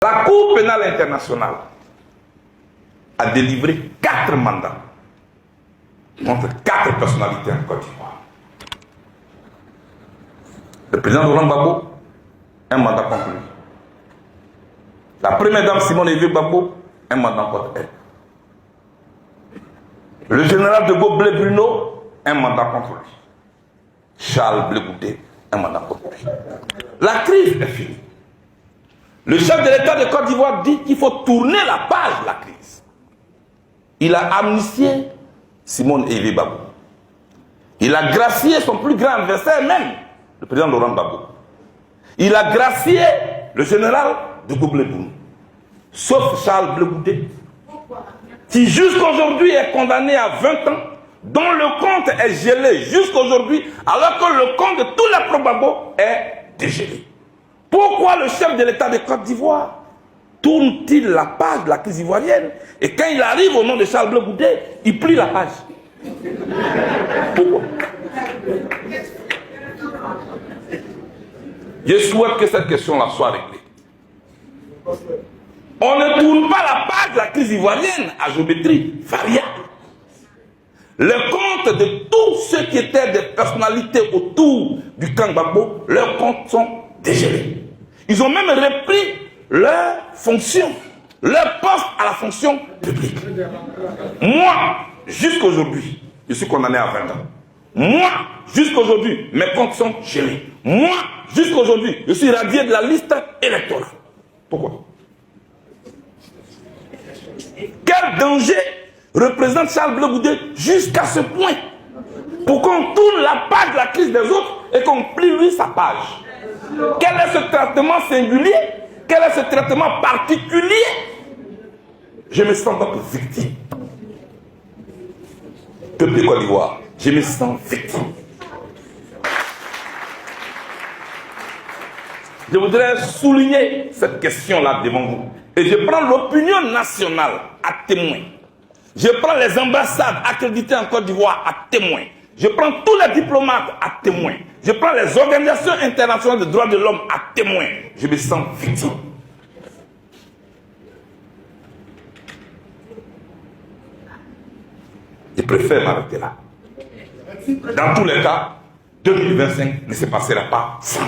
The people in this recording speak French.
La Cour pénale internationale a délivré 4 mandats contre 4 personnalités en Côte d'Ivoire. Le président Laurent Gbagbo, un mandat contre lui. La première dame Simone Veil Gbagbo, un mandat contre elle. Le général de Gaulle Blé Bruno, un mandat contre lui. Charles Blé Goudé, un mandat contre lui. La crise est finie. Le chef de l'État de Côte d'Ivoire dit qu'il faut tourner la page de la crise. Il a amnistié Simone Veil Gbagbo. Il a gracié son plus grand adversaire même, le président Laurent Gbagbo. Il a gracié le général de Gaulle Blé Bruno. Sauf Charles Blé Goudé, qui jusqu'aujourd'hui est condamné à 20 ans, dont le compte est gelé jusqu'aujourd'hui, alors que le compte de tous les pro-Gbagbo est dégelé. Pourquoi le chef de l'État de Côte d'Ivoire tourne-t-il la page de la crise ivoirienne et quand il arrive au nom de Charles Blé Goudé, il plie la page? Pourquoi? Je souhaite que cette question-là soit réglée. On ne tourne pas la page de la crise ivoirienne à géométrie variable. Le compte de tous ceux qui étaient des personnalités autour du camp Gbagbo, leurs comptes sont dégelés. Ils ont même repris leur fonction, leur poste à la fonction publique. Moi, jusqu'aujourd'hui, je suis condamné à 20 ans. Moi, jusqu'aujourd'hui, mes comptes sont gelés. Moi, jusqu'aujourd'hui, je suis radié de la liste électorale. Pourquoi? Quel danger représente Charles Blé Goudé jusqu'à ce point pour qu'on tourne la page de la crise des autres et qu'on plie lui sa page? Quel est ce traitement singulier? Quel est ce traitement particulier? Je me sens donc victime. Peuple de Côte d'Ivoire, je me sens victime. Je voudrais souligner cette question-là devant vous. Et je prends l'opinion nationale à témoin. Je prends les ambassades accréditées en Côte d'Ivoire à témoin. Je prends tous les diplomates à témoin. Je prends les organisations internationales de droits de l'homme à témoin. Je me sens victime. Je préfère m'arrêter là. Dans tous les cas, 2025 ne se passera pas sans.